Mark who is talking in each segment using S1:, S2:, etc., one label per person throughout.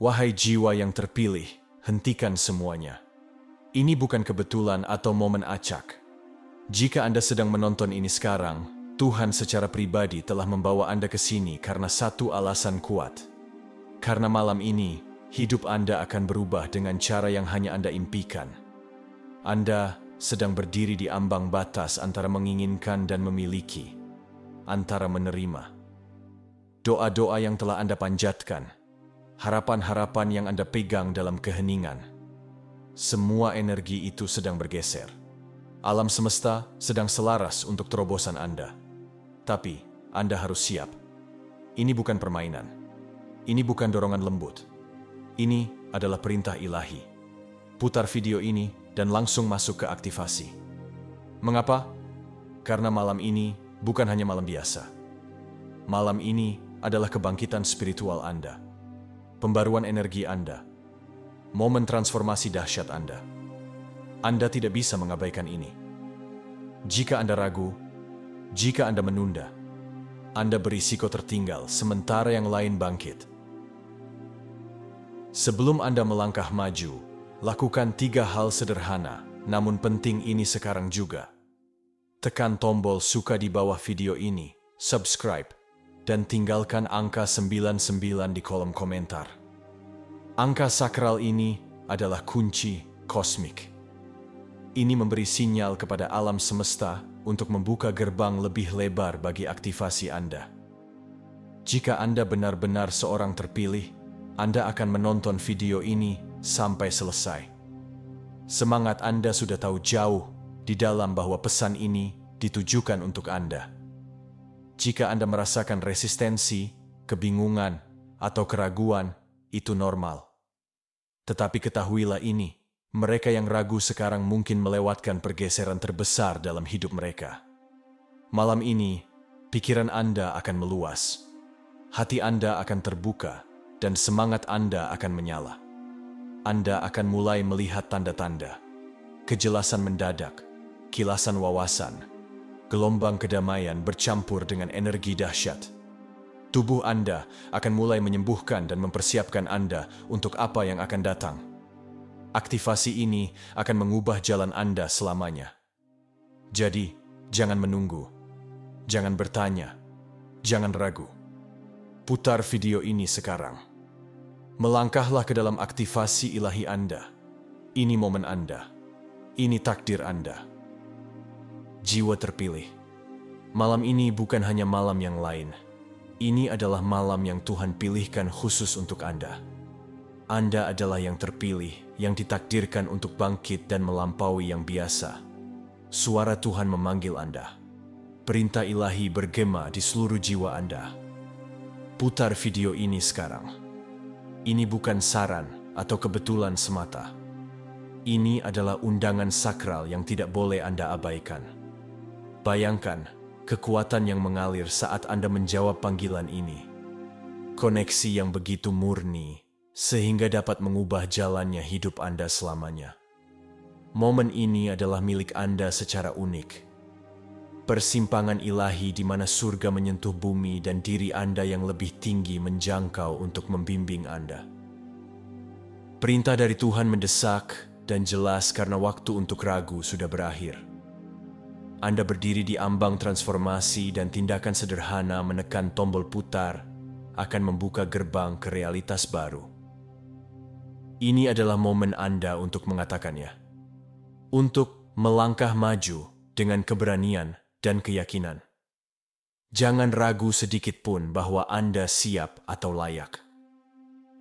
S1: Wahai jiwa yang terpilih, hentikan semuanya. Ini bukan kebetulan atau momen acak. Jika Anda sedang menonton ini sekarang, Tuhan secara pribadi telah membawa Anda ke sini karena satu alasan kuat. Karena malam ini, hidup Anda akan berubah dengan cara yang hanya Anda impikan. Anda sedang berdiri di ambang batas antara menginginkan dan memiliki, antara menerima. Doa-doa yang telah Anda panjatkan, harapan-harapan yang Anda pegang dalam keheningan, semua energi itu sedang bergeser. Alam semesta sedang selaras untuk terobosan Anda. Tapi, Anda harus siap. Ini bukan permainan. Ini bukan dorongan lembut. Ini adalah perintah ilahi. Putar video ini dan langsung masuk ke aktivasi. Mengapa? Karena malam ini bukan hanya malam biasa. Malam ini adalah kebangkitan spiritual Anda. Pembaruan energi Anda. Momen transformasi dahsyat Anda. Anda tidak bisa mengabaikan ini. Jika Anda ragu, jika Anda menunda, Anda berisiko tertinggal sementara yang lain bangkit. Sebelum Anda melangkah maju, lakukan 3 hal sederhana, namun penting ini sekarang juga. Tekan tombol suka di bawah video ini, subscribe, dan tinggalkan angka 99 di kolom komentar. Angka sakral ini adalah kunci kosmik. Ini memberi sinyal kepada alam semesta untuk membuka gerbang lebih lebar bagi aktivasi Anda. Jika Anda benar-benar seorang terpilih, Anda akan menonton video ini sampai selesai. Semangat Anda sudah tahu jauh di dalam bahwa pesan ini ditujukan untuk Anda. Jika Anda merasakan resistensi, kebingungan, atau keraguan, itu normal. Tetapi ketahuilah ini, mereka yang ragu sekarang mungkin melewatkan pergeseran terbesar dalam hidup mereka. Malam ini, pikiran Anda akan meluas, hati Anda akan terbuka, dan semangat Anda akan menyala. Anda akan mulai melihat tanda-tanda, kejelasan mendadak, kilasan wawasan, gelombang kedamaian bercampur dengan energi dahsyat. Tubuh Anda akan mulai menyembuhkan dan mempersiapkan Anda untuk apa yang akan datang. Aktivasi ini akan mengubah jalan Anda selamanya. Jadi, jangan menunggu, jangan bertanya, jangan ragu. Putar video ini sekarang. Melangkahlah ke dalam aktivasi ilahi Anda. Ini momen Anda. Ini takdir Anda. Jiwa terpilih. Malam ini bukan hanya malam yang lain. Ini adalah malam yang Tuhan pilihkan khusus untuk Anda. Anda adalah yang terpilih, yang ditakdirkan untuk bangkit dan melampaui yang biasa. Suara Tuhan memanggil Anda. Perintah ilahi bergema di seluruh jiwa Anda. Putar video ini sekarang. Ini bukan saran atau kebetulan semata. Ini adalah undangan sakral yang tidak boleh Anda abaikan. Bayangkan kekuatan yang mengalir saat Anda menjawab panggilan ini. Koneksi yang begitu murni, sehingga dapat mengubah jalannya hidup Anda selamanya. Momen ini adalah milik Anda secara unik. Persimpangan ilahi di mana surga menyentuh bumi dan diri Anda yang lebih tinggi menjangkau untuk membimbing Anda. Perintah dari Tuhan mendesak dan jelas karena waktu untuk ragu sudah berakhir. Anda berdiri di ambang transformasi dan tindakan sederhana menekan tombol putar akan membuka gerbang ke realitas baru. Ini adalah momen Anda untuk mengatakannya. Untuk melangkah maju dengan keberanian dan keyakinan. Jangan ragu sedikit pun bahwa Anda siap atau layak.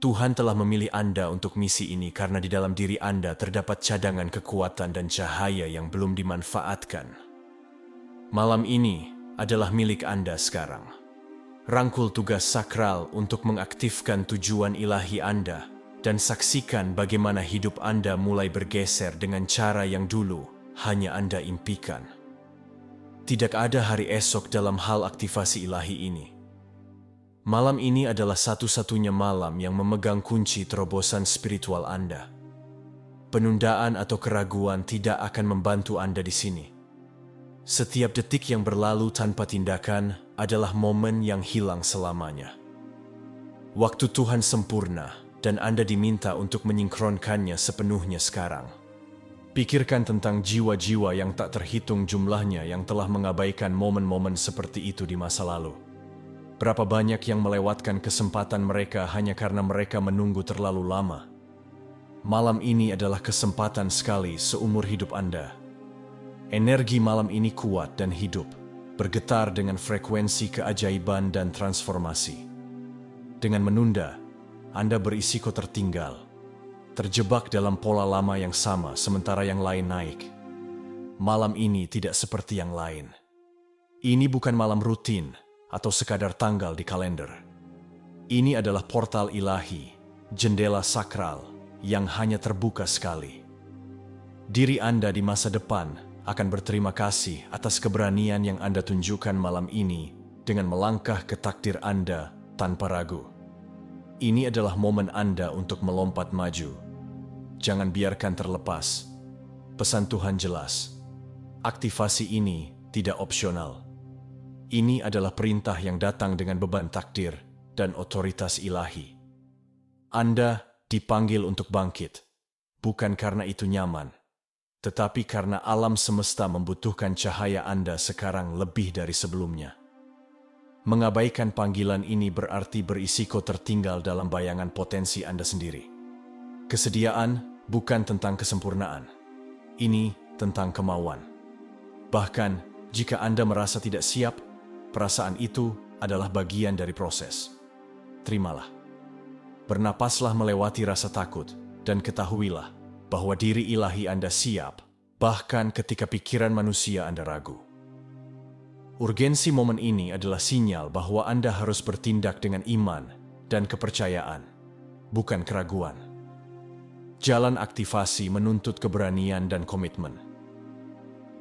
S1: Tuhan telah memilih Anda untuk misi ini karena di dalam diri Anda terdapat cadangan kekuatan dan cahaya yang belum dimanfaatkan. Malam ini adalah milik Anda sekarang. Rangkul tugas sakral untuk mengaktifkan tujuan ilahi Anda dan saksikan bagaimana hidup Anda mulai bergeser dengan cara yang dulu hanya Anda impikan. Tidak ada hari esok dalam hal aktivasi ilahi ini. Malam ini adalah satu-satunya malam yang memegang kunci terobosan spiritual Anda. Penundaan atau keraguan tidak akan membantu Anda di sini. Setiap detik yang berlalu tanpa tindakan adalah momen yang hilang selamanya. Waktu Tuhan sempurna, dan Anda diminta untuk menyinkronkannya sepenuhnya sekarang. Pikirkan tentang jiwa-jiwa yang tak terhitung jumlahnya yang telah mengabaikan momen-momen seperti itu di masa lalu. Berapa banyak yang melewatkan kesempatan mereka hanya karena mereka menunggu terlalu lama. Malam ini adalah kesempatan sekali seumur hidup Anda. Energi malam ini kuat dan hidup, bergetar dengan frekuensi keajaiban dan transformasi. Dengan menunda, Anda berisiko tertinggal, terjebak dalam pola lama yang sama sementara yang lain naik. Malam ini tidak seperti yang lain. Ini bukan malam rutin atau sekadar tanggal di kalender. Ini adalah portal ilahi, jendela sakral yang hanya terbuka sekali. Diri Anda di masa depan akan berterima kasih atas keberanian yang Anda tunjukkan malam ini dengan melangkah ke takdir Anda tanpa ragu. Ini adalah momen Anda untuk melompat maju. Jangan biarkan terlepas. Pesan Tuhan jelas. Aktivasi ini tidak opsional. Ini adalah perintah yang datang dengan beban takdir dan otoritas ilahi. Anda dipanggil untuk bangkit, bukan karena itu nyaman, tetapi karena alam semesta membutuhkan cahaya Anda sekarang lebih dari sebelumnya. Mengabaikan panggilan ini berarti berisiko tertinggal dalam bayangan potensi Anda sendiri. Kesediaan bukan tentang kesempurnaan. Ini tentang kemauan. Bahkan, jika Anda merasa tidak siap, perasaan itu adalah bagian dari proses. Terimalah. Bernapaslah melewati rasa takut, dan ketahuilah bahwa diri ilahi Anda siap, bahkan ketika pikiran manusia Anda ragu. Urgensi momen ini adalah sinyal bahwa Anda harus bertindak dengan iman dan kepercayaan, bukan keraguan. Jalan aktivasi menuntut keberanian dan komitmen.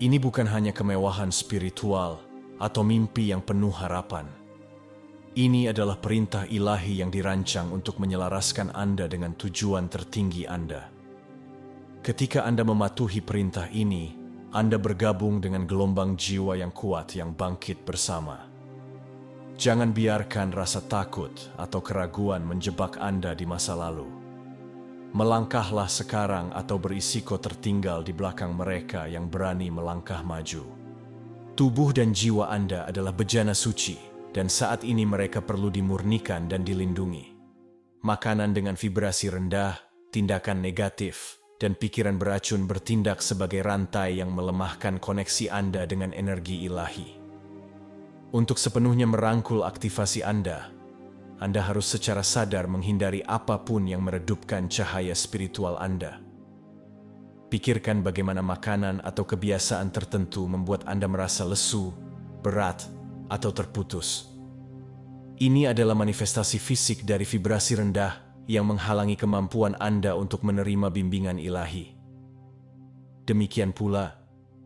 S1: Ini bukan hanya kemewahan spiritual atau mimpi yang penuh harapan. Ini adalah perintah ilahi yang dirancang untuk menyelaraskan Anda dengan tujuan tertinggi Anda. Ketika Anda mematuhi perintah ini, Anda bergabung dengan gelombang jiwa yang kuat yang bangkit bersama. Jangan biarkan rasa takut atau keraguan menjebak Anda di masa lalu. Melangkahlah sekarang atau berisiko tertinggal di belakang mereka yang berani melangkah maju. Tubuh dan jiwa Anda adalah bejana suci, dan saat ini mereka perlu dimurnikan dan dilindungi. Makanan dengan vibrasi rendah, tindakan negatif, dan pikiran beracun bertindak sebagai rantai yang melemahkan koneksi Anda dengan energi ilahi. Untuk sepenuhnya merangkul aktivasi Anda harus secara sadar menghindari apapun yang meredupkan cahaya spiritual Anda. Pikirkan bagaimana makanan atau kebiasaan tertentu membuat Anda merasa lesu, berat, atau terputus. Ini adalah manifestasi fisik dari vibrasi rendah yang menghalangi kemampuan Anda untuk menerima bimbingan ilahi. Demikian pula,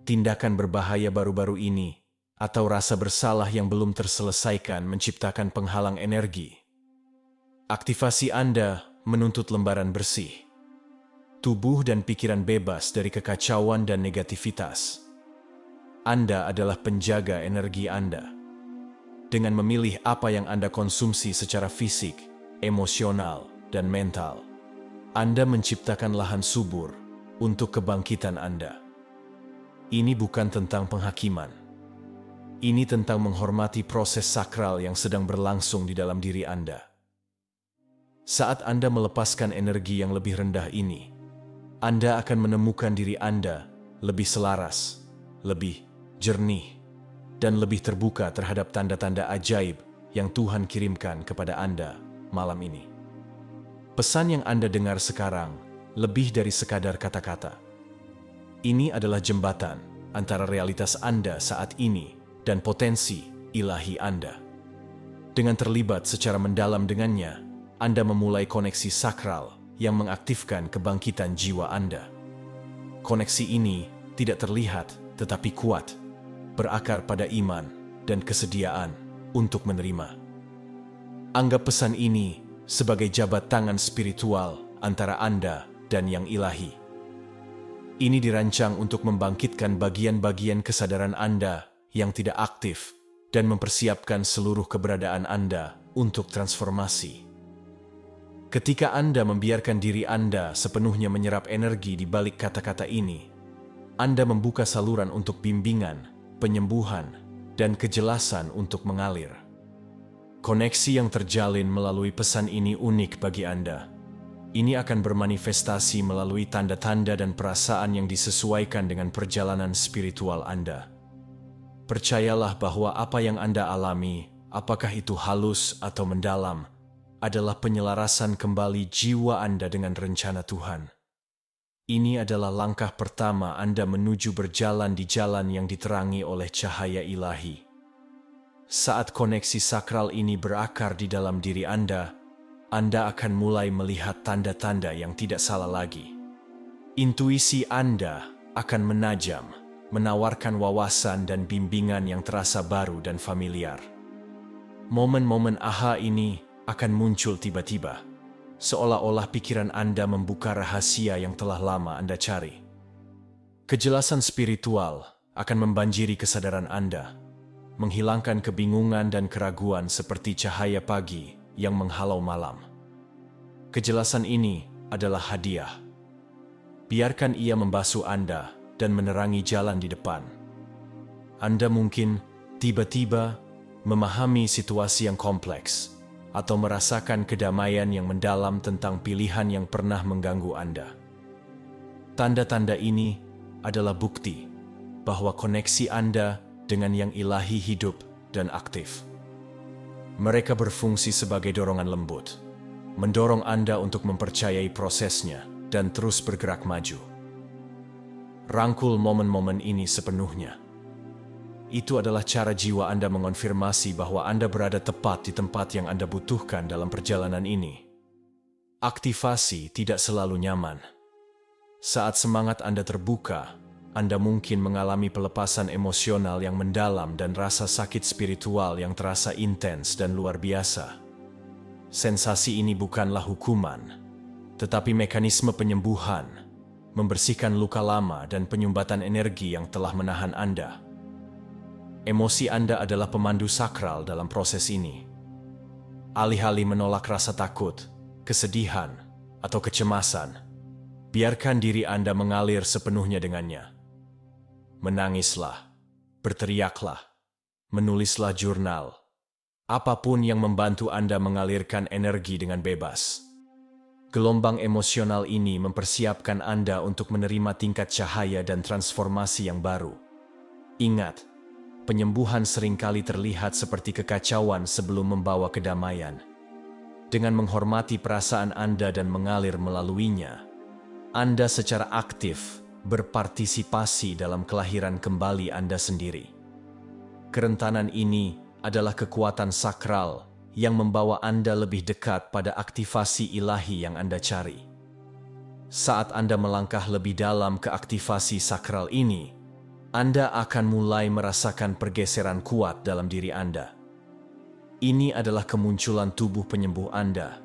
S1: tindakan berbahaya baru-baru ini atau rasa bersalah yang belum terselesaikan menciptakan penghalang energi. Aktivasi Anda menuntut lembaran bersih. Tubuh dan pikiran bebas dari kekacauan dan negativitas. Anda adalah penjaga energi Anda. Dengan memilih apa yang Anda konsumsi secara fisik, emosional, dan mental, Anda menciptakan lahan subur untuk kebangkitan Anda. Ini bukan tentang penghakiman. Ini tentang menghormati proses sakral yang sedang berlangsung di dalam diri Anda. Saat Anda melepaskan energi yang lebih rendah ini, Anda akan menemukan diri Anda lebih selaras, lebih jernih, dan lebih terbuka terhadap tanda-tanda ajaib yang Tuhan kirimkan kepada Anda malam ini. Pesan yang Anda dengar sekarang lebih dari sekadar kata-kata. Ini adalah jembatan antara realitas Anda saat ini dan potensi ilahi Anda. Dengan terlibat secara mendalam dengannya, Anda memulai koneksi sakral yang mengaktifkan kebangkitan jiwa Anda. Koneksi ini tidak terlihat tetapi kuat, berakar pada iman dan kesediaan untuk menerima. Anggap pesan ini sebagai jabat tangan spiritual antara Anda dan yang ilahi. Ini dirancang untuk membangkitkan bagian-bagian kesadaran Anda yang tidak aktif dan mempersiapkan seluruh keberadaan Anda untuk transformasi. Ketika Anda membiarkan diri Anda sepenuhnya menyerap energi di balik kata-kata ini, Anda membuka saluran untuk bimbingan, penyembuhan, dan kejelasan untuk mengalir. Koneksi yang terjalin melalui pesan ini unik bagi Anda. Ini akan bermanifestasi melalui tanda-tanda dan perasaan yang disesuaikan dengan perjalanan spiritual Anda. Percayalah bahwa apa yang Anda alami, apakah itu halus atau mendalam, adalah penyelarasan kembali jiwa Anda dengan rencana Tuhan. Ini adalah langkah pertama Anda menuju berjalan di jalan yang diterangi oleh cahaya ilahi. Saat koneksi sakral ini berakar di dalam diri Anda akan mulai melihat tanda-tanda yang tidak salah lagi. Intuisi Anda akan menajam, menawarkan wawasan dan bimbingan yang terasa baru dan familiar. Momen-momen aha ini akan muncul tiba-tiba, seolah-olah pikiran Anda membuka rahasia yang telah lama Anda cari. Kejelasan spiritual akan membanjiri kesadaran Anda, menghilangkan kebingungan dan keraguan seperti cahaya pagi yang menghalau malam. Kejelasan ini adalah hadiah. Biarkan ia membasuh Anda dan menerangi jalan di depan. Anda mungkin tiba-tiba memahami situasi yang kompleks, atau merasakan kedamaian yang mendalam tentang pilihan yang pernah mengganggu Anda. Tanda-tanda ini adalah bukti bahwa koneksi Anda dengan yang ilahi hidup dan aktif. Mereka berfungsi sebagai dorongan lembut, mendorong Anda untuk mempercayai prosesnya dan terus bergerak maju. Rangkul momen-momen ini sepenuhnya. Itu adalah cara jiwa Anda mengonfirmasi bahwa Anda berada tepat di tempat yang Anda butuhkan dalam perjalanan ini. Aktivasi tidak selalu nyaman. Saat semangat Anda terbuka, Anda mungkin mengalami pelepasan emosional yang mendalam dan rasa sakit spiritual yang terasa intens dan luar biasa. Sensasi ini bukanlah hukuman, tetapi mekanisme penyembuhan, membersihkan luka lama dan penyumbatan energi yang telah menahan Anda. Emosi Anda adalah pemandu sakral dalam proses ini. Alih-alih menolak rasa takut, kesedihan, atau kecemasan, biarkan diri Anda mengalir sepenuhnya dengannya. Menangislah, berteriaklah, menulislah jurnal, apapun yang membantu Anda mengalirkan energi dengan bebas. Gelombang emosional ini mempersiapkan Anda untuk menerima tingkat cahaya dan transformasi yang baru. Ingat, penyembuhan seringkali terlihat seperti kekacauan sebelum membawa kedamaian. Dengan menghormati perasaan Anda dan mengalir melaluinya, Anda secara aktif berpartisipasi dalam kelahiran kembali Anda sendiri. Kerentanan ini adalah kekuatan sakral yang membawa Anda lebih dekat pada aktivasi ilahi yang Anda cari. Saat Anda melangkah lebih dalam ke aktivasi sakral ini, Anda akan mulai merasakan pergeseran kuat dalam diri Anda. Ini adalah kemunculan tubuh penyembuh Anda,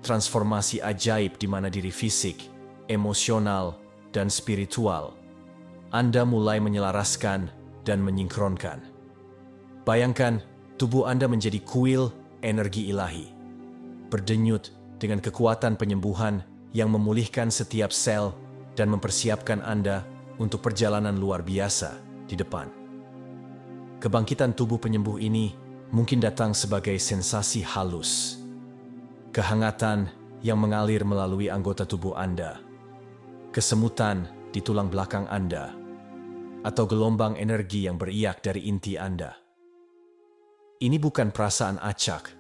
S1: transformasi ajaib di mana diri fisik, emosional, dan spiritual Anda mulai menyelaraskan dan menyinkronkan. Bayangkan tubuh Anda menjadi kuil energi ilahi, berdenyut dengan kekuatan penyembuhan yang memulihkan setiap sel dan mempersiapkan Anda untuk perjalanan luar biasa di depan. Kebangkitan tubuh penyembuh ini mungkin datang sebagai sensasi halus, kehangatan yang mengalir melalui anggota tubuh Anda, kesemutan di tulang belakang Anda, atau gelombang energi yang beriak dari inti Anda. Ini bukan perasaan acak,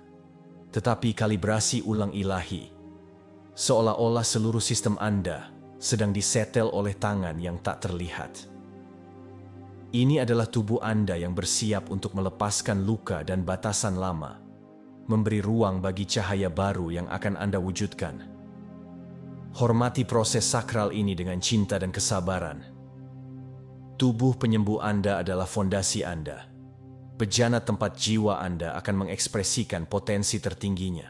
S1: tetapi kalibrasi ulang ilahi, seolah-olah seluruh sistem Anda sedang disetel oleh tangan yang tak terlihat. Ini adalah tubuh Anda yang bersiap untuk melepaskan luka dan batasan lama, memberi ruang bagi cahaya baru yang akan Anda wujudkan. Hormati proses sakral ini dengan cinta dan kesabaran. Tubuh penyembuh Anda adalah fondasi Anda. Bejana tempat jiwa Anda akan mengekspresikan potensi tertingginya.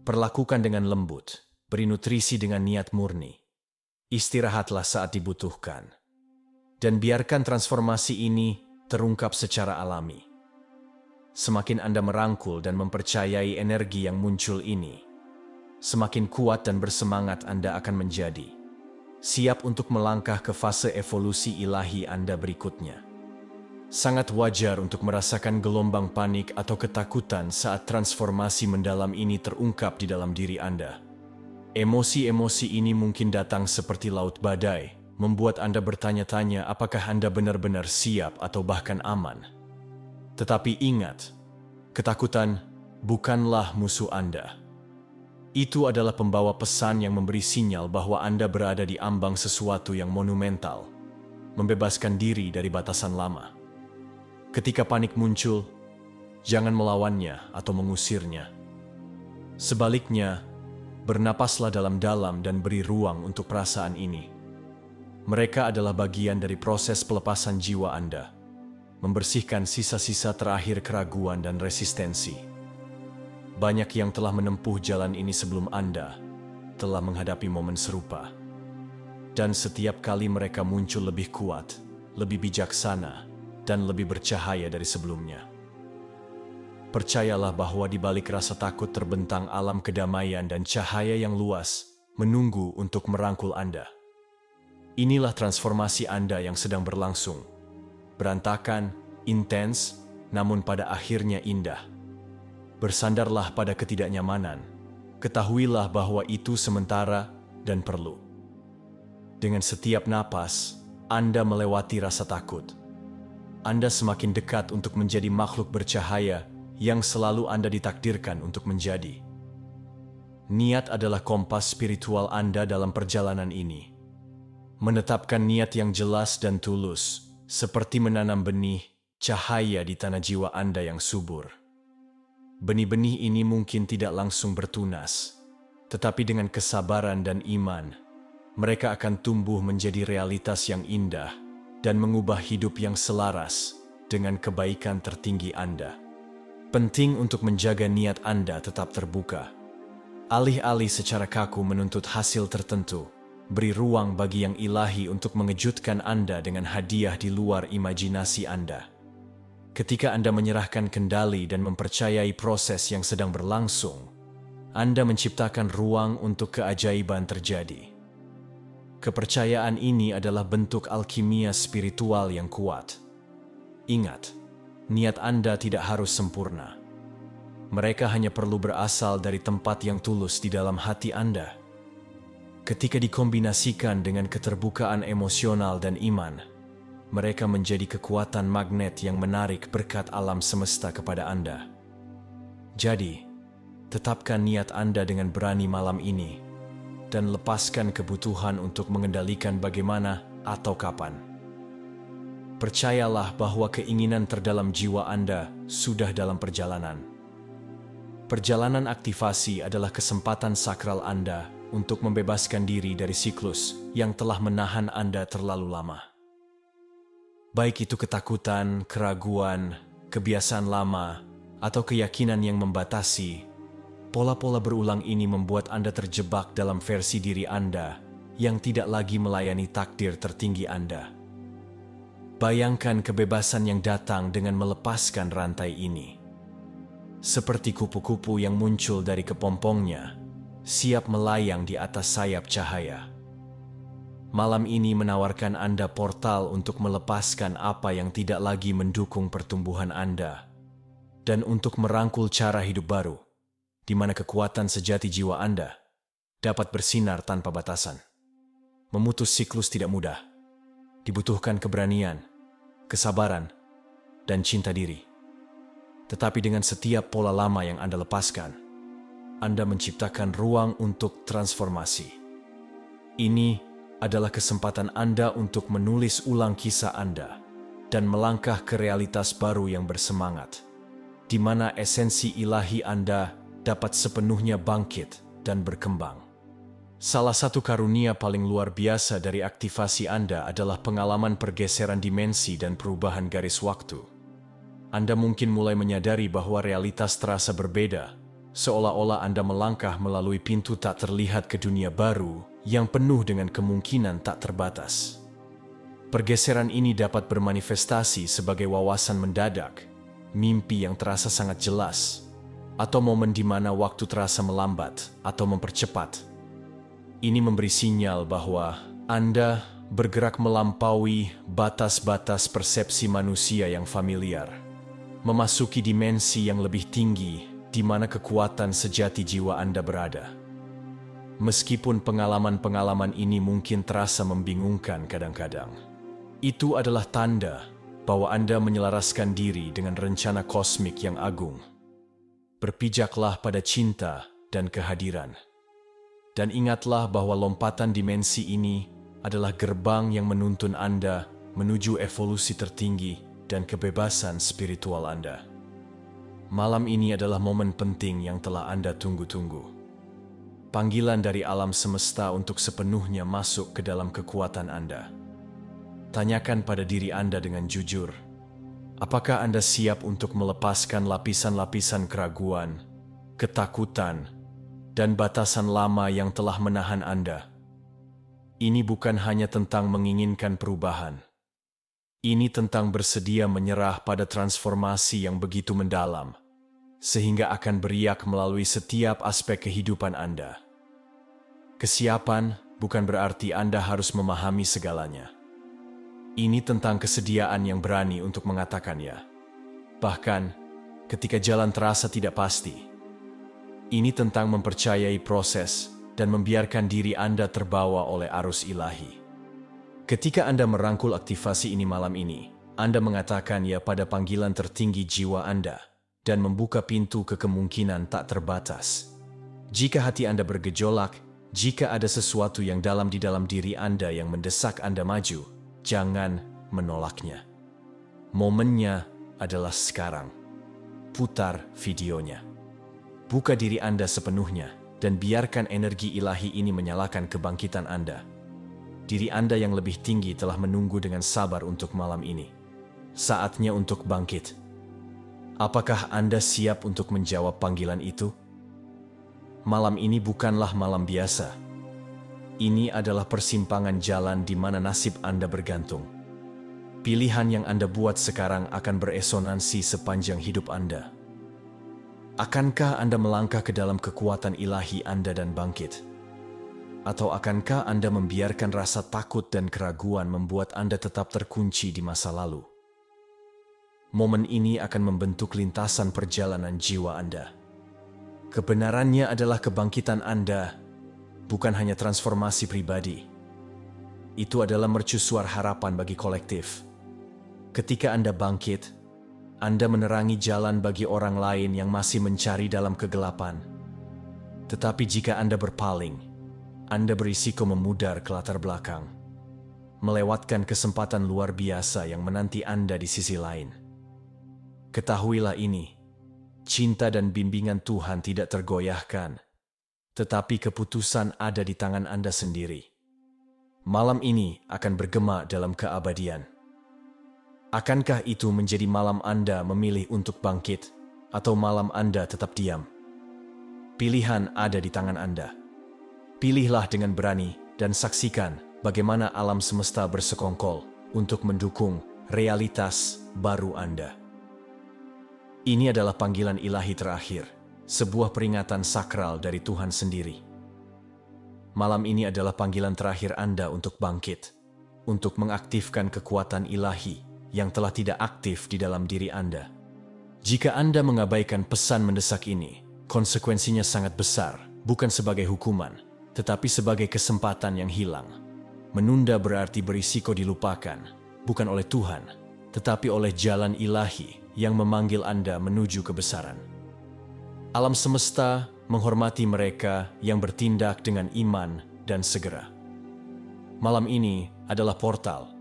S1: Perlakukan dengan lembut, beri nutrisi dengan niat murni. Istirahatlah saat dibutuhkan. Dan biarkan transformasi ini terungkap secara alami. Semakin Anda merangkul dan mempercayai energi yang muncul ini, semakin kuat dan bersemangat Anda akan menjadi. Siap untuk melangkah ke fase evolusi ilahi Anda berikutnya. Sangat wajar untuk merasakan gelombang panik atau ketakutan saat transformasi mendalam ini terungkap di dalam diri Anda. Emosi-emosi ini mungkin datang seperti laut badai, membuat Anda bertanya-tanya apakah Anda benar-benar siap atau bahkan aman. Tetapi ingat, ketakutan bukanlah musuh Anda. Itu adalah pembawa pesan yang memberi sinyal bahwa Anda berada di ambang sesuatu yang monumental, membebaskan diri dari batasan lama. Ketika panik muncul, jangan melawannya atau mengusirnya. Sebaliknya, bernapaslah dalam-dalam dan beri ruang untuk perasaan ini. Mereka adalah bagian dari proses pelepasan jiwa Anda, membersihkan sisa-sisa terakhir keraguan dan resistensi. Banyak yang telah menempuh jalan ini sebelum Anda telah menghadapi momen serupa. Dan setiap kali mereka muncul lebih kuat, lebih bijaksana, dan lebih bercahaya dari sebelumnya. Percayalah bahwa di balik rasa takut terbentang alam kedamaian dan cahaya yang luas menunggu untuk merangkul Anda. Inilah transformasi Anda yang sedang berlangsung. Berantakan, intens, namun pada akhirnya indah. Bersandarlah pada ketidaknyamanan. Ketahuilah bahwa itu sementara dan perlu. Dengan setiap napas, Anda melewati rasa takut. Anda semakin dekat untuk menjadi makhluk bercahaya yang selalu Anda ditakdirkan untuk menjadi. Niat adalah kompas spiritual Anda dalam perjalanan ini. Menetapkan niat yang jelas dan tulus, seperti menanam benih cahaya di tanah jiwa Anda yang subur. Benih-benih ini mungkin tidak langsung bertunas, tetapi dengan kesabaran dan iman, mereka akan tumbuh menjadi realitas yang indah dan mengubah hidup yang selaras dengan kebaikan tertinggi Anda. Penting untuk menjaga niat Anda tetap terbuka. Alih-alih secara kaku menuntut hasil tertentu, beri ruang bagi yang ilahi untuk mengejutkan Anda dengan hadiah di luar imajinasi Anda. Ketika Anda menyerahkan kendali dan mempercayai proses yang sedang berlangsung, Anda menciptakan ruang untuk keajaiban terjadi. Kepercayaan ini adalah bentuk alkimia spiritual yang kuat. Ingat, niat Anda tidak harus sempurna. Mereka hanya perlu berasal dari tempat yang tulus di dalam hati Anda. Ketika dikombinasikan dengan keterbukaan emosional dan iman, mereka menjadi kekuatan magnet yang menarik berkat alam semesta kepada Anda. Jadi, tetapkan niat Anda dengan berani malam ini, dan lepaskan kebutuhan untuk mengendalikan bagaimana atau kapan. Percayalah bahwa keinginan terdalam jiwa Anda sudah dalam perjalanan. Perjalanan aktivasi adalah kesempatan sakral Anda untuk membebaskan diri dari siklus yang telah menahan Anda terlalu lama. Baik itu ketakutan, keraguan, kebiasaan lama, atau keyakinan yang membatasi, pola-pola berulang ini membuat Anda terjebak dalam versi diri Anda yang tidak lagi melayani takdir tertinggi Anda. Bayangkan kebebasan yang datang dengan melepaskan rantai ini. Seperti kupu-kupu yang muncul dari kepompongnya, siap melayang di atas sayap cahaya. Malam ini menawarkan Anda portal untuk melepaskan apa yang tidak lagi mendukung pertumbuhan Anda, dan untuk merangkul cara hidup baru, di mana kekuatan sejati jiwa Anda dapat bersinar tanpa batasan. Memutus siklus tidak mudah. Dibutuhkan keberanian, kesabaran, dan cinta diri. Tetapi dengan setiap pola lama yang Anda lepaskan, Anda menciptakan ruang untuk transformasi. Ini adalah kesempatan Anda untuk menulis ulang kisah Anda dan melangkah ke realitas baru yang bersemangat, di mana esensi ilahi Anda dapat sepenuhnya bangkit dan berkembang. Salah satu karunia paling luar biasa dari aktivasi Anda adalah pengalaman pergeseran dimensi dan perubahan garis waktu. Anda mungkin mulai menyadari bahwa realitas terasa berbeda, seolah-olah Anda melangkah melalui pintu tak terlihat ke dunia baru yang penuh dengan kemungkinan tak terbatas. Pergeseran ini dapat bermanifestasi sebagai wawasan mendadak, mimpi yang terasa sangat jelas, atau momen di mana waktu terasa melambat atau mempercepat. Ini memberi sinyal bahwa Anda bergerak melampaui batas-batas persepsi manusia yang familiar, memasuki dimensi yang lebih tinggi di mana kekuatan sejati jiwa Anda berada. Meskipun pengalaman-pengalaman ini mungkin terasa membingungkan kadang-kadang, itu adalah tanda bahwa Anda menyelaraskan diri dengan rencana kosmik yang agung. Berpijaklah pada cinta dan kehadiran. Dan ingatlah bahwa lompatan dimensi ini adalah gerbang yang menuntun Anda menuju evolusi tertinggi dan kebebasan spiritual Anda. Malam ini adalah momen penting yang telah Anda tunggu-tunggu. Panggilan dari alam semesta untuk sepenuhnya masuk ke dalam kekuatan Anda. Tanyakan pada diri Anda dengan jujur, apakah Anda siap untuk melepaskan lapisan-lapisan keraguan, ketakutan, dan batasan lama yang telah menahan Anda? Ini bukan hanya tentang menginginkan perubahan. Ini tentang bersedia menyerah pada transformasi yang begitu mendalam, sehingga akan beriak melalui setiap aspek kehidupan Anda. Kesiapan bukan berarti Anda harus memahami segalanya. Ini tentang kesediaan yang berani untuk mengatakan ya. Bahkan, ketika jalan terasa tidak pasti. Ini tentang mempercayai proses dan membiarkan diri Anda terbawa oleh arus ilahi. Ketika Anda merangkul aktivasi ini malam ini, Anda mengatakan ya pada panggilan tertinggi jiwa Anda dan membuka pintu ke kemungkinan tak terbatas. Jika hati Anda bergejolak, jika ada sesuatu yang dalam di dalam diri Anda yang mendesak Anda maju, jangan menolaknya. Momennya adalah sekarang. Putar videonya. Buka diri Anda sepenuhnya dan biarkan energi ilahi ini menyalakan kebangkitan Anda. Diri Anda yang lebih tinggi telah menunggu dengan sabar untuk malam ini. Saatnya untuk bangkit. Apakah Anda siap untuk menjawab panggilan itu? Malam ini bukanlah malam biasa. Ini adalah persimpangan jalan di mana nasib Anda bergantung. Pilihan yang Anda buat sekarang akan beresonansi sepanjang hidup Anda. Akankah Anda melangkah ke dalam kekuatan ilahi Anda dan bangkit? Atau akankah Anda membiarkan rasa takut dan keraguan membuat Anda tetap terkunci di masa lalu? Momen ini akan membentuk lintasan perjalanan jiwa Anda. Kebenarannya adalah kebangkitan Anda, bukan hanya transformasi pribadi. Itu adalah mercusuar harapan bagi kolektif. Ketika Anda bangkit, Anda menerangi jalan bagi orang lain yang masih mencari dalam kegelapan. Tetapi jika Anda berpaling, Anda berisiko memudar ke latar belakang, melewatkan kesempatan luar biasa yang menanti Anda di sisi lain. Ketahuilah ini. Cinta dan bimbingan Tuhan tidak tergoyahkan, tetapi keputusan ada di tangan Anda sendiri. Malam ini akan bergema dalam keabadian. Akankah itu menjadi malam Anda memilih untuk bangkit, atau malam Anda tetap diam? Pilihan ada di tangan Anda. Pilihlah dengan berani dan saksikan bagaimana alam semesta bersekongkol untuk mendukung realitas baru Anda. Ini adalah panggilan ilahi terakhir, sebuah peringatan sakral dari Tuhan sendiri. Malam ini adalah panggilan terakhir Anda untuk bangkit, untuk mengaktifkan kekuatan ilahi yang telah tidak aktif di dalam diri Anda. Jika Anda mengabaikan pesan mendesak ini, konsekuensinya sangat besar, bukan sebagai hukuman, tetapi sebagai kesempatan yang hilang. Menunda berarti berisiko dilupakan, bukan oleh Tuhan, tetapi oleh jalan ilahi yang memanggil Anda menuju kebesaran. Alam semesta menghormati mereka yang bertindak dengan iman dan segera. Malam ini adalah portal,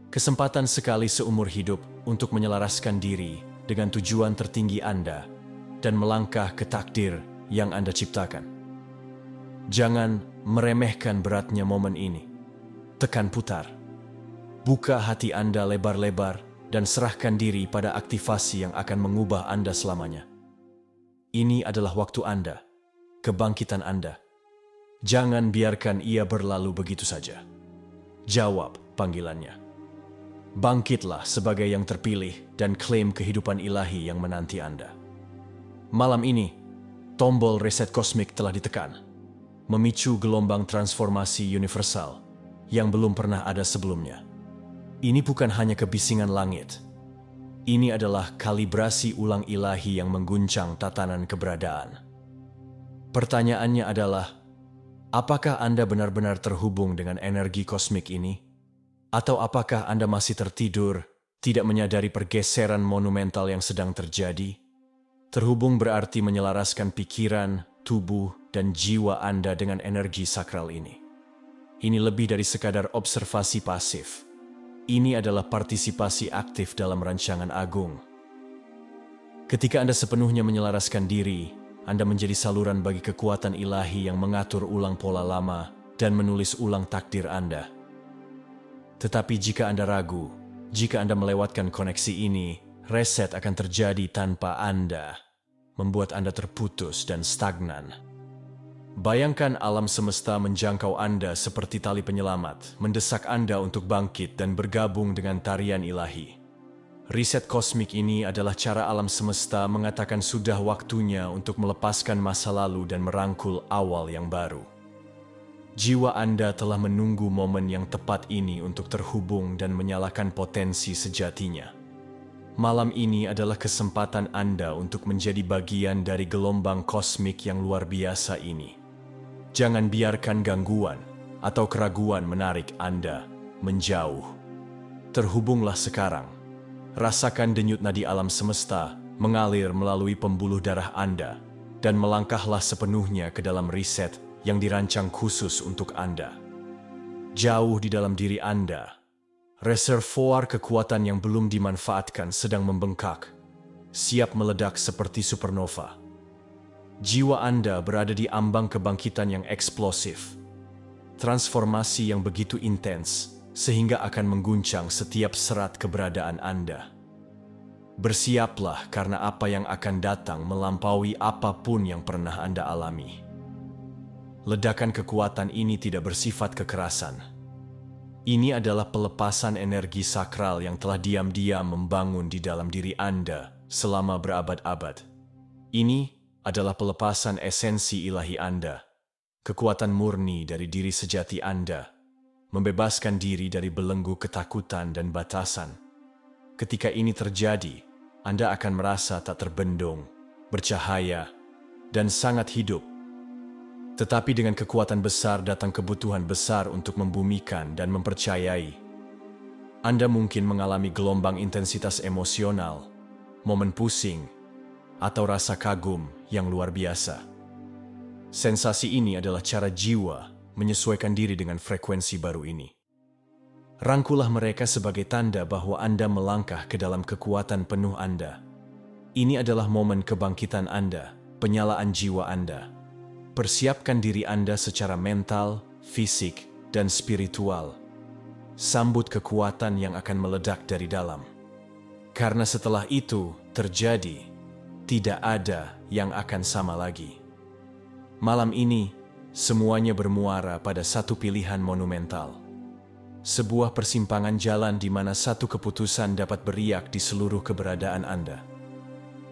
S1: kesempatan sekali seumur hidup untuk menyelaraskan diri dengan tujuan tertinggi Anda dan melangkah ke takdir yang Anda ciptakan. Jangan meremehkan beratnya momen ini. Tekan putar. Buka hati Anda lebar-lebar dan serahkan diri pada aktivasi yang akan mengubah Anda selamanya. Ini adalah waktu Anda, kebangkitan Anda. Jangan biarkan ia berlalu begitu saja. Jawab panggilannya. Bangkitlah sebagai yang terpilih dan klaim kehidupan ilahi yang menanti Anda. Malam ini, Tombol reset kosmik telah ditekan, memicu gelombang transformasi universal yang belum pernah ada sebelumnya. Ini bukan hanya kebisingan langit. Ini adalah kalibrasi ulang ilahi yang mengguncang tatanan keberadaan. Pertanyaannya adalah, apakah Anda benar-benar terhubung dengan energi kosmik ini? Atau apakah Anda masih tertidur, tidak menyadari pergeseran monumental yang sedang terjadi? Terhubung berarti menyelaraskan pikiran, tubuh, dan jiwa Anda dengan energi sakral ini. Ini lebih dari sekadar observasi pasif. Ini adalah partisipasi aktif dalam rancangan agung. Ketika Anda sepenuhnya menyelaraskan diri, Anda menjadi saluran bagi kekuatan ilahi yang mengatur ulang pola lama dan menulis ulang takdir Anda. Tetapi jika Anda ragu, jika Anda melewatkan koneksi ini, reset akan terjadi tanpa Anda, membuat Anda terputus dan stagnan. Bayangkan alam semesta menjangkau Anda seperti tali penyelamat, mendesak Anda untuk bangkit dan bergabung dengan tarian ilahi. Riset kosmik ini adalah cara alam semesta mengatakan sudah waktunya untuk melepaskan masa lalu dan merangkul awal yang baru. Jiwa Anda telah menunggu momen yang tepat ini untuk terhubung dan menyalakan potensi sejatinya. Malam ini adalah kesempatan Anda untuk menjadi bagian dari gelombang kosmik yang luar biasa ini. Jangan biarkan gangguan atau keraguan menarik Anda menjauh. Terhubunglah sekarang. Rasakan denyut nadi alam semesta mengalir melalui pembuluh darah Anda dan melangkahlah sepenuhnya ke dalam riset yang dirancang khusus untuk Anda. Jauh di dalam diri Anda, reservoir kekuatan yang belum dimanfaatkan sedang membengkak, siap meledak seperti supernova. Jiwa Anda berada di ambang kebangkitan yang eksplosif, transformasi yang begitu intens sehingga akan mengguncang setiap serat keberadaan Anda. Bersiaplah karena apa yang akan datang melampaui apapun yang pernah Anda alami. Ledakan kekuatan ini tidak bersifat kekerasan. Ini adalah pelepasan energi sakral yang telah diam-diam membangun di dalam diri Anda selama berabad-abad. Ini adalah pelepasan esensi ilahi Anda, kekuatan murni dari diri sejati Anda, membebaskan diri dari belenggu ketakutan dan batasan. Ketika ini terjadi, Anda akan merasa tak terbendung, bercahaya, dan sangat hidup. Tetapi dengan kekuatan besar datang kebutuhan besar untuk membumikan dan mempercayai. Anda mungkin mengalami gelombang intensitas emosional, momen pusing, atau rasa kagum yang luar biasa. Sensasi ini adalah cara jiwa menyesuaikan diri dengan frekuensi baru ini. Rangkulah mereka sebagai tanda bahwa Anda melangkah ke dalam kekuatan penuh Anda. Ini adalah momen kebangkitan Anda, penyalaan jiwa Anda. Persiapkan diri Anda secara mental, fisik, dan spiritual. Sambut kekuatan yang akan meledak dari dalam. Karena setelah itu terjadi, tidak ada yang akan sama lagi. Malam ini, semuanya bermuara pada satu pilihan monumental. Sebuah persimpangan jalan di mana satu keputusan dapat beriak di seluruh keberadaan Anda.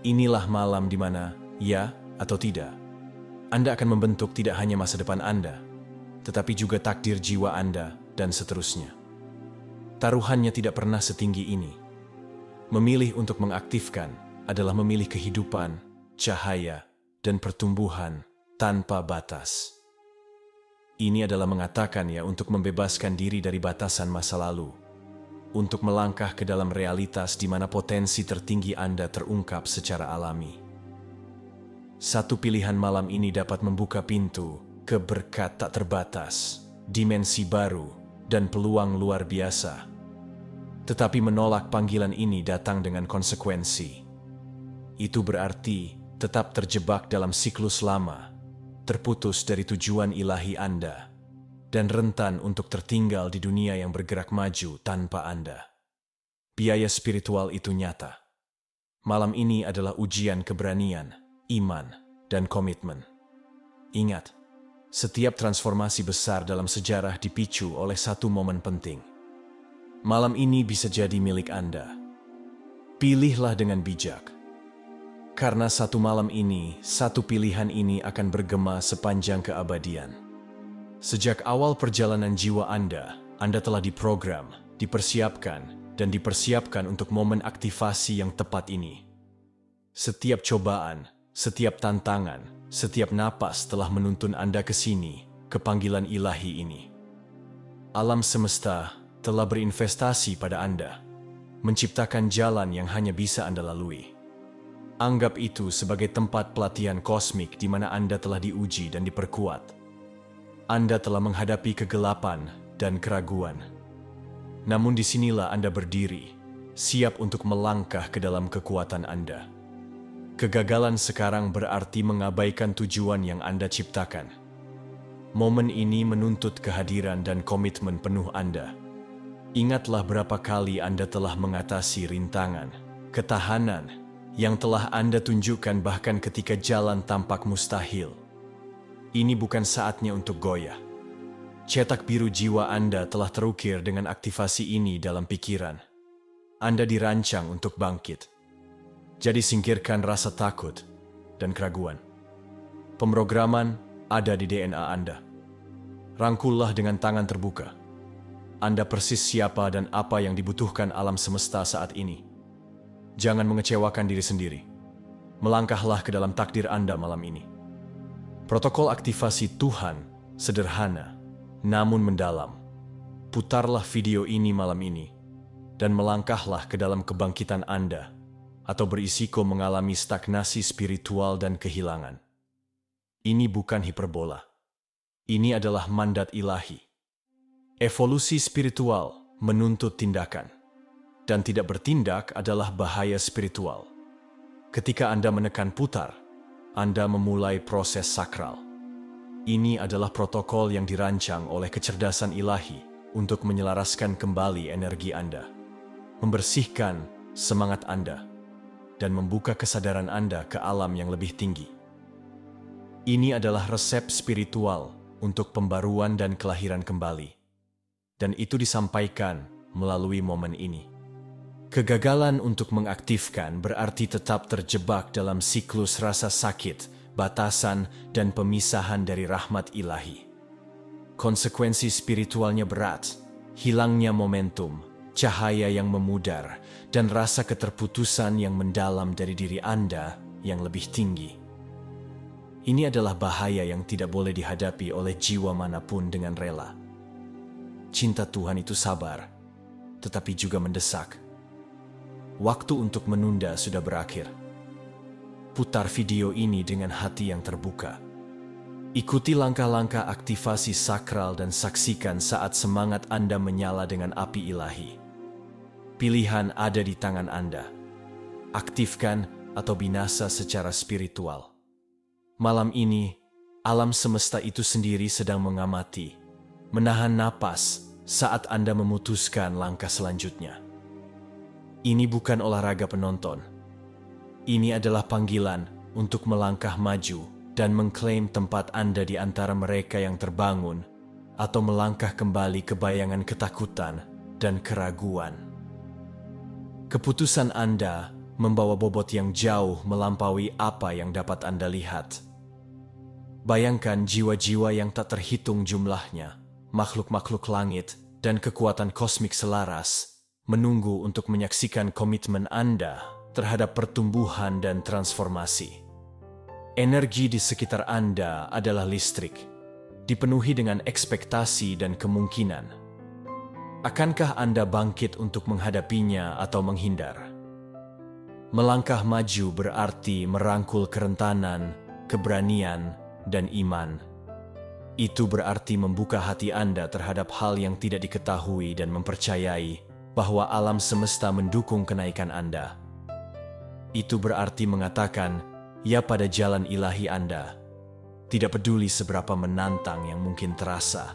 S1: Inilah malam di mana, ya atau tidak, Anda akan membentuk tidak hanya masa depan Anda, tetapi juga takdir jiwa Anda dan seterusnya. Taruhannya tidak pernah setinggi ini. Memilih untuk mengaktifkan adalah memilih kehidupan, cahaya, dan pertumbuhan tanpa batas. Ini adalah mengatakan ya untuk membebaskan diri dari batasan masa lalu, untuk melangkah ke dalam realitas di mana potensi tertinggi Anda terungkap secara alami. Satu pilihan malam ini dapat membuka pintu ke berkat tak terbatas, dimensi baru, dan peluang luar biasa. Tetapi menolak panggilan ini datang dengan konsekuensi. Itu berarti tetap terjebak dalam siklus lama, terputus dari tujuan ilahi Anda, dan rentan untuk tertinggal di dunia yang bergerak maju tanpa Anda. Biaya spiritual itu nyata. Malam ini adalah ujian keberanian, iman, dan komitmen. Ingat, setiap transformasi besar dalam sejarah dipicu oleh satu momen penting. Malam ini bisa jadi milik Anda. Pilihlah dengan bijak. Karena satu malam ini, satu pilihan ini akan bergema sepanjang keabadian. Sejak awal perjalanan jiwa Anda telah diprogram, dipersiapkan, dan dipersiapkan untuk momen aktivasi yang tepat ini. Setiap cobaan, setiap tantangan, setiap napas telah menuntun Anda ke sini, ke panggilan ilahi ini. Alam semesta telah berinvestasi pada Anda, menciptakan jalan yang hanya bisa Anda lalui. Anggap itu sebagai tempat pelatihan kosmik di mana Anda telah diuji dan diperkuat. Anda telah menghadapi kegelapan dan keraguan. Namun disinilah Anda berdiri, siap untuk melangkah ke dalam kekuatan Anda. Kegagalan sekarang berarti mengabaikan tujuan yang Anda ciptakan. Momen ini menuntut kehadiran dan komitmen penuh Anda. Ingatlah berapa kali Anda telah mengatasi rintangan, ketahanan, yang telah Anda tunjukkan bahkan ketika jalan tampak mustahil. Ini bukan saatnya untuk goyah. Cetak biru jiwa Anda telah terukir dengan aktivasi ini dalam pikiran. Anda dirancang untuk bangkit. Jadi singkirkan rasa takut dan keraguan. Pemrograman ada di DNA Anda. Rangkullah dengan tangan terbuka. Anda persis siapa dan apa yang dibutuhkan alam semesta saat ini. Jangan mengecewakan diri sendiri. Melangkahlah ke dalam takdir Anda malam ini. Protokol aktivasi Tuhan sederhana, namun mendalam. Putarlah video ini malam ini, dan melangkahlah ke dalam kebangkitan Anda, atau berisiko mengalami stagnasi spiritual dan kehilangan. Ini bukan hiperbola. Ini adalah mandat ilahi. Evolusi spiritual menuntut tindakan. Dan tidak bertindak adalah bahaya spiritual. Ketika Anda menekan putar, Anda memulai proses sakral. Ini adalah protokol yang dirancang oleh kecerdasan ilahi untuk menyelaraskan kembali energi Anda, membersihkan semangat Anda, dan membuka kesadaran Anda ke alam yang lebih tinggi. Ini adalah resep spiritual untuk pembaruan dan kelahiran kembali. Dan itu disampaikan melalui momen ini. Kegagalan untuk mengaktifkan berarti tetap terjebak dalam siklus rasa sakit, batasan, dan pemisahan dari rahmat ilahi. Konsekuensi spiritualnya berat, hilangnya momentum, cahaya yang memudar, dan rasa keterputusan yang mendalam dari diri Anda yang lebih tinggi. Ini adalah bahaya yang tidak boleh dihadapi oleh jiwa manapun dengan rela. Cinta Tuhan itu sabar, tetapi juga mendesak. Waktu untuk menunda sudah berakhir. Putar video ini dengan hati yang terbuka. Ikuti langkah-langkah aktivasi sakral dan saksikan saat semangat Anda menyala dengan api ilahi. Pilihan ada di tangan Anda. Aktifkan atau binasa secara spiritual. Malam ini, alam semesta itu sendiri sedang mengamati, menahan napas saat Anda memutuskan langkah selanjutnya. Ini bukan olahraga penonton. Ini adalah panggilan untuk melangkah maju dan mengklaim tempat Anda di antara mereka yang terbangun atau melangkah kembali ke bayangan ketakutan dan keraguan. Keputusan Anda membawa bobot yang jauh melampaui apa yang dapat Anda lihat. Bayangkan jiwa-jiwa yang tak terhitung jumlahnya, makhluk-makhluk langit dan kekuatan kosmik selaras, menunggu untuk menyaksikan komitmen Anda terhadap pertumbuhan dan transformasi. Energi di sekitar Anda adalah listrik, dipenuhi dengan ekspektasi dan kemungkinan. Akankah Anda bangkit untuk menghadapinya atau menghindar? Melangkah maju berarti merangkul kerentanan, keberanian, dan iman. Itu berarti membuka hati Anda terhadap hal yang tidak diketahui dan mempercayai bahwa alam semesta mendukung kenaikan Anda. Itu berarti mengatakan ya pada jalan ilahi Anda. Tidak peduli seberapa menantang yang mungkin terasa.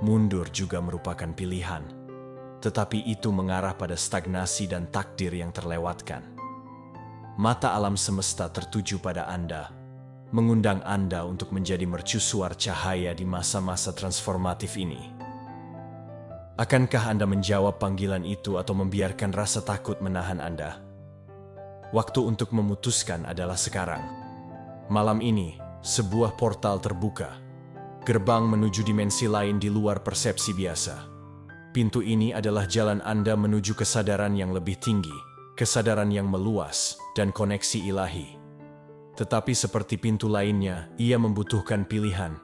S1: Mundur juga merupakan pilihan. Tetapi itu mengarah pada stagnasi dan takdir yang terlewatkan. Mata alam semesta tertuju pada Anda, mengundang Anda untuk menjadi mercusuar cahaya di masa-masa transformatif ini. Akankah Anda menjawab panggilan itu atau membiarkan rasa takut menahan Anda? Waktu untuk memutuskan adalah sekarang. Malam ini, sebuah portal terbuka. Gerbang menuju dimensi lain di luar persepsi biasa. Pintu ini adalah jalan Anda menuju kesadaran yang lebih tinggi, kesadaran yang meluas, dan koneksi ilahi. Tetapi seperti pintu lainnya, ia membutuhkan pilihan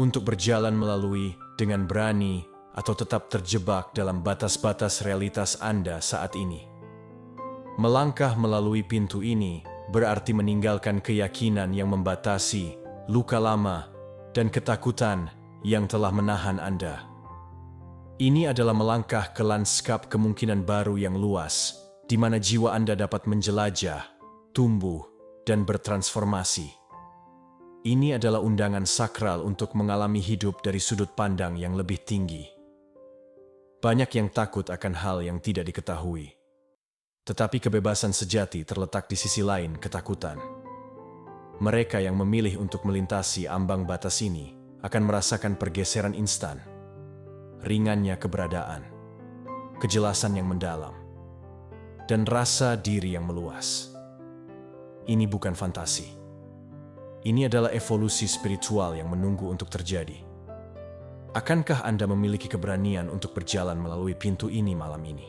S1: untuk berjalan melalui dengan berani atau tetap terjebak dalam batas-batas realitas Anda saat ini. Melangkah melalui pintu ini berarti meninggalkan keyakinan yang membatasi, luka lama, dan ketakutan yang telah menahan Anda. Ini adalah melangkah ke lanskap kemungkinan baru yang luas, di mana jiwa Anda dapat menjelajah, tumbuh, dan bertransformasi. Ini adalah undangan sakral untuk mengalami hidup dari sudut pandang yang lebih tinggi. Banyak yang takut akan hal yang tidak diketahui. Tetapi kebebasan sejati terletak di sisi lain ketakutan. Mereka yang memilih untuk melintasi ambang batas ini akan merasakan pergeseran instan, ringannya keberadaan, kejelasan yang mendalam, dan rasa diri yang meluas. Ini bukan fantasi. Ini adalah evolusi spiritual yang menunggu untuk terjadi. Akankah Anda memiliki keberanian untuk berjalan melalui pintu ini malam ini?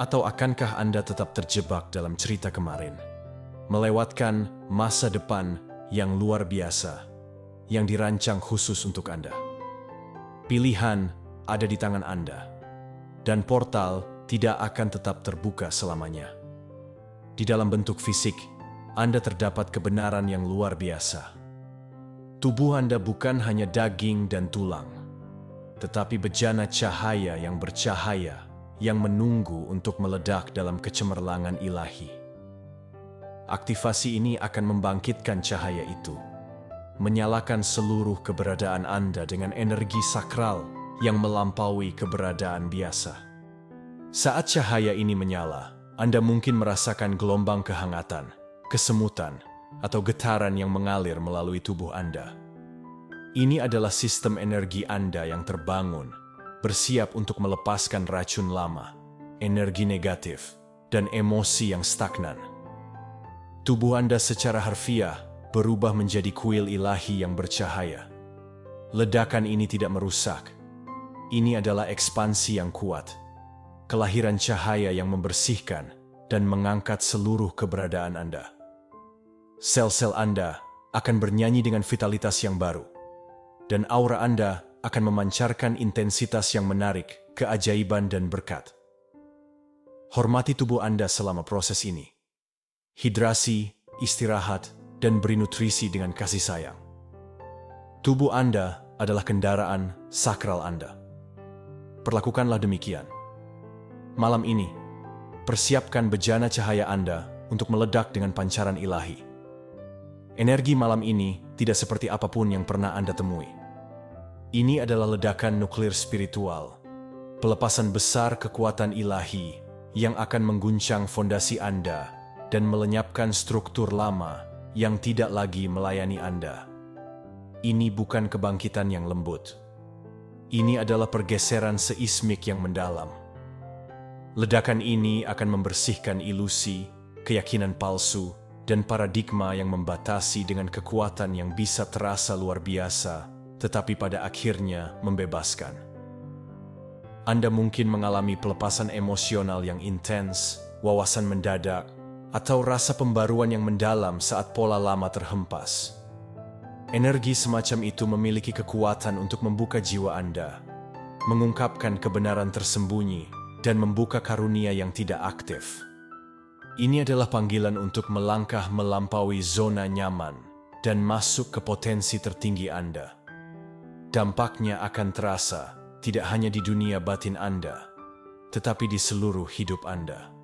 S1: Atau akankah Anda tetap terjebak dalam cerita kemarin, melewatkan masa depan yang luar biasa, yang dirancang khusus untuk Anda? Pilihan ada di tangan Anda, dan portal tidak akan tetap terbuka selamanya. Di dalam bentuk fisik, Anda terdapat kebenaran yang luar biasa. Tubuh Anda bukan hanya daging dan tulang, tetapi bejana cahaya yang bercahaya, yang menunggu untuk meledak dalam kecemerlangan ilahi. Aktivasi ini akan membangkitkan cahaya itu, menyalakan seluruh keberadaan Anda dengan energi sakral yang melampaui keberadaan biasa. Saat cahaya ini menyala, Anda mungkin merasakan gelombang kehangatan, kesemutan, atau getaran yang mengalir melalui tubuh Anda. Ini adalah sistem energi Anda yang terbangun, bersiap untuk melepaskan racun lama, energi negatif, dan emosi yang stagnan. Tubuh Anda secara harfiah berubah menjadi kuil ilahi yang bercahaya. Ledakan ini tidak merusak. Ini adalah ekspansi yang kuat, kelahiran cahaya yang membersihkan dan mengangkat seluruh keberadaan Anda. Sel-sel Anda akan bernyanyi dengan vitalitas yang baru, dan aura Anda akan memancarkan intensitas yang menarik, keajaiban dan berkat. Hormati tubuh Anda selama proses ini. Hidrasi, istirahat, dan beri nutrisi dengan kasih sayang. Tubuh Anda adalah kendaraan sakral Anda. Perlakukanlah demikian. Malam ini, persiapkan bejana cahaya Anda untuk meledak dengan pancaran ilahi. Energi malam ini tidak seperti apapun yang pernah Anda temui. Ini adalah ledakan nuklir spiritual, pelepasan besar kekuatan ilahi yang akan mengguncang fondasi Anda dan melenyapkan struktur lama yang tidak lagi melayani Anda. Ini bukan kebangkitan yang lembut. Ini adalah pergeseran seismik yang mendalam. Ledakan ini akan membersihkan ilusi, keyakinan palsu, dan paradigma yang membatasi dengan kekuatan yang bisa terasa luar biasa, tetapi pada akhirnya membebaskan. Anda mungkin mengalami pelepasan emosional yang intens, wawasan mendadak, atau rasa pembaruan yang mendalam saat pola lama terhempas. Energi semacam itu memiliki kekuatan untuk membuka jiwa Anda, mengungkapkan kebenaran tersembunyi, dan membuka karunia yang tidak aktif. Ini adalah panggilan untuk melangkah melampaui zona nyaman dan masuk ke potensi tertinggi Anda. Dampaknya akan terasa tidak hanya di dunia batin Anda, tetapi di seluruh hidup Anda.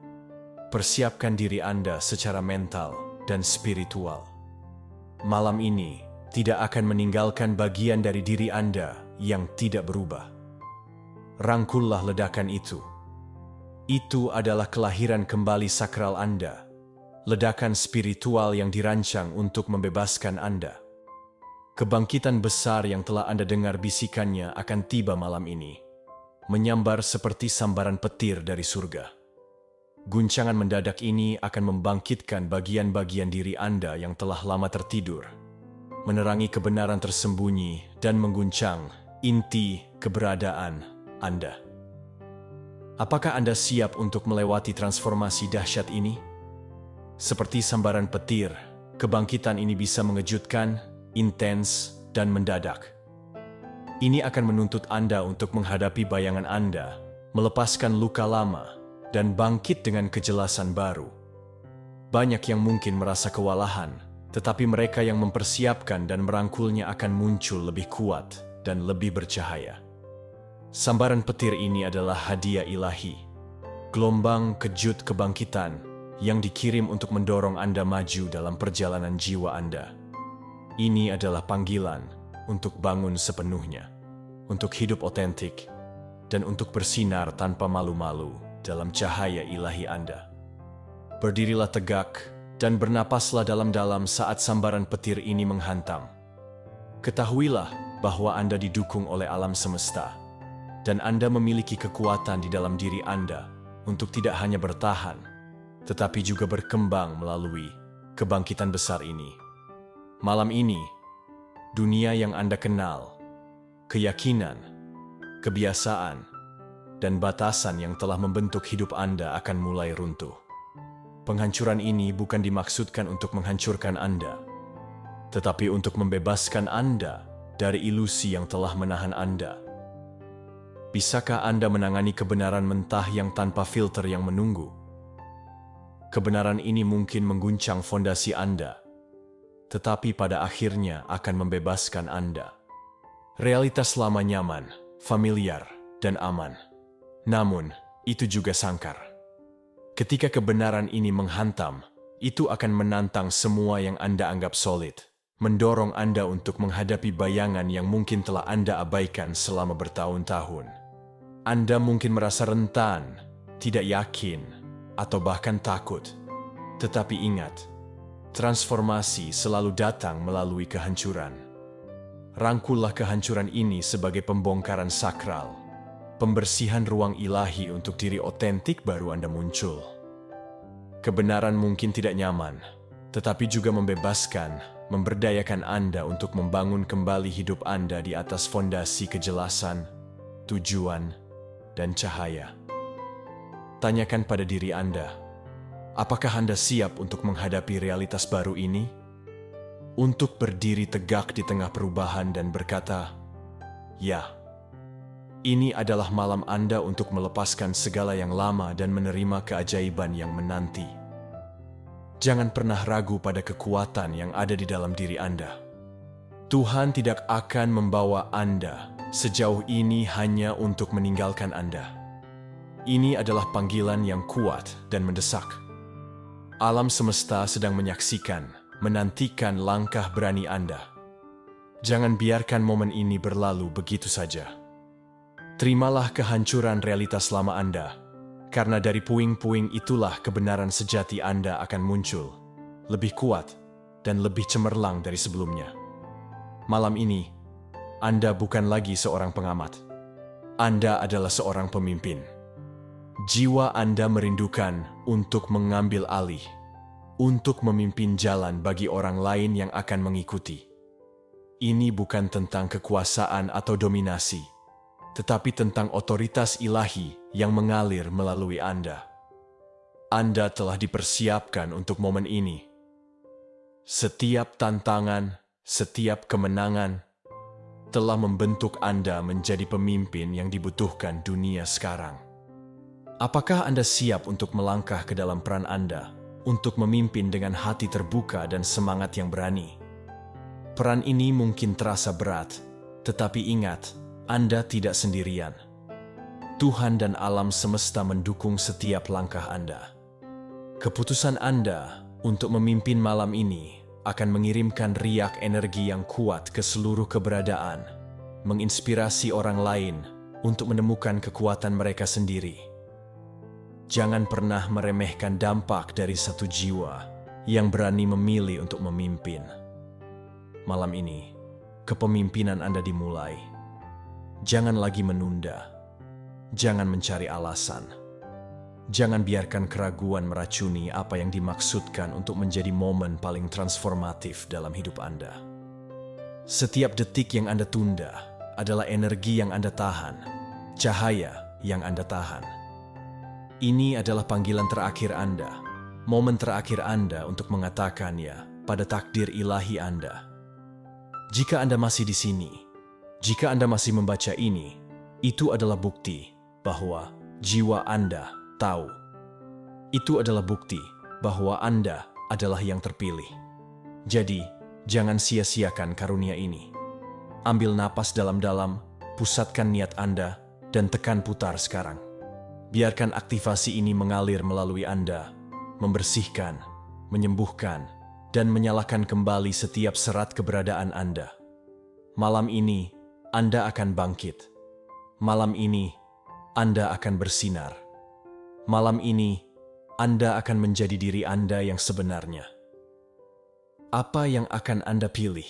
S1: Persiapkan diri Anda secara mental dan spiritual. Malam ini tidak akan meninggalkan bagian dari diri Anda yang tidak berubah. Rangkullah ledakan itu. Itu adalah kelahiran kembali sakral Anda, ledakan spiritual yang dirancang untuk membebaskan Anda. Kebangkitan besar yang telah Anda dengar bisikannya akan tiba malam ini, menyambar seperti sambaran petir dari surga. Guncangan mendadak ini akan membangkitkan bagian-bagian diri Anda yang telah lama tertidur, menerangi kebenaran tersembunyi dan mengguncang inti keberadaan Anda. Apakah Anda siap untuk melewati transformasi dahsyat ini? Seperti sambaran petir, kebangkitan ini bisa mengejutkan, intens, dan mendadak. Ini akan menuntut Anda untuk menghadapi bayangan Anda, melepaskan luka lama, dan bangkit dengan kejelasan baru. Banyak yang mungkin merasa kewalahan, tetapi mereka yang mempersiapkan dan merangkulnya akan muncul lebih kuat dan lebih bercahaya. Sambaran petir ini adalah hadiah ilahi, gelombang kejut kebangkitan yang dikirim untuk mendorong Anda maju dalam perjalanan jiwa Anda. Ini adalah panggilan untuk bangun sepenuhnya, untuk hidup otentik, dan untuk bersinar tanpa malu-malu dalam cahaya ilahi Anda. Berdirilah tegak dan bernapaslah dalam-dalam saat sambaran petir ini menghantam. Ketahuilah bahwa Anda didukung oleh alam semesta, dan Anda memiliki kekuatan di dalam diri Anda untuk tidak hanya bertahan, tetapi juga berkembang melalui kebangkitan besar ini. Malam ini, dunia yang Anda kenal, keyakinan, kebiasaan, dan batasan yang telah membentuk hidup Anda akan mulai runtuh. Penghancuran ini bukan dimaksudkan untuk menghancurkan Anda, tetapi untuk membebaskan Anda dari ilusi yang telah menahan Anda. Bisakah Anda menangani kebenaran mentah yang tanpa filter yang menunggu? Kebenaran ini mungkin mengguncang fondasi Anda, tetapi pada akhirnya akan membebaskan Anda. Realitas lama nyaman, familiar, dan aman. Namun, itu juga sangkar. Ketika kebenaran ini menghantam, itu akan menantang semua yang Anda anggap solid, mendorong Anda untuk menghadapi bayangan yang mungkin telah Anda abaikan selama bertahun-tahun. Anda mungkin merasa rentan, tidak yakin, atau bahkan takut. Tetapi ingat, transformasi selalu datang melalui kehancuran. Rangkullah kehancuran ini sebagai pembongkaran sakral, pembersihan ruang ilahi untuk diri otentik baru Anda muncul. Kebenaran mungkin tidak nyaman, tetapi juga membebaskan, memberdayakan Anda untuk membangun kembali hidup Anda di atas fondasi kejelasan, tujuan, dan cahaya. Tanyakan pada diri Anda, apakah Anda siap untuk menghadapi realitas baru ini? Untuk berdiri tegak di tengah perubahan dan berkata, "Ya." Ini adalah malam Anda untuk melepaskan segala yang lama dan menerima keajaiban yang menanti. Jangan pernah ragu pada kekuatan yang ada di dalam diri Anda. Tuhan tidak akan membawa Anda sejauh ini hanya untuk meninggalkan Anda. Ini adalah panggilan yang kuat dan mendesak. Alam semesta sedang menyaksikan, menantikan langkah berani Anda. Jangan biarkan momen ini berlalu begitu saja. Terimalah kehancuran realitas lama Anda, karena dari puing-puing itulah kebenaran sejati Anda akan muncul, lebih kuat dan lebih cemerlang dari sebelumnya. Malam ini, Anda bukan lagi seorang pengamat. Anda adalah seorang pemimpin. Jiwa Anda merindukan untuk mengambil alih, untuk memimpin jalan bagi orang lain yang akan mengikuti. Ini bukan tentang kekuasaan atau dominasi, tetapi tentang otoritas ilahi yang mengalir melalui Anda. Anda telah dipersiapkan untuk momen ini. Setiap tantangan, setiap kemenangan, telah membentuk Anda menjadi pemimpin yang dibutuhkan dunia sekarang. Apakah Anda siap untuk melangkah ke dalam peran Anda, untuk memimpin dengan hati terbuka dan semangat yang berani? Peran ini mungkin terasa berat, tetapi ingat, Anda tidak sendirian. Tuhan dan alam semesta mendukung setiap langkah Anda. Keputusan Anda untuk memimpin malam ini akan mengirimkan riak energi yang kuat ke seluruh keberadaan, menginspirasi orang lain untuk menemukan kekuatan mereka sendiri. Jangan pernah meremehkan dampak dari satu jiwa yang berani memilih untuk memimpin. Malam ini, kepemimpinan Anda dimulai. Jangan lagi menunda. Jangan mencari alasan. Jangan biarkan keraguan meracuni apa yang dimaksudkan untuk menjadi momen paling transformatif dalam hidup Anda. Setiap detik yang Anda tunda adalah energi yang Anda tahan, cahaya yang Anda tahan. Ini adalah panggilan terakhir Anda, momen terakhir Anda untuk mengatakannya pada takdir ilahi Anda. Jika Anda masih di sini, jika Anda masih membaca ini, itu adalah bukti bahwa jiwa Anda tahu. Itu adalah bukti bahwa Anda adalah yang terpilih. Jadi, jangan sia-siakan karunia ini. Ambil napas dalam-dalam, pusatkan niat Anda, dan tekan putar sekarang. Biarkan aktivasi ini mengalir melalui Anda, membersihkan, menyembuhkan, dan menyalakan kembali setiap serat keberadaan Anda. Malam ini, Anda akan bangkit. Malam ini, Anda akan bersinar. Malam ini, Anda akan menjadi diri Anda yang sebenarnya. Apa yang akan Anda pilih?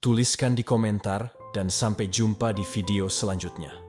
S1: Tuliskan di komentar dan sampai jumpa di video selanjutnya.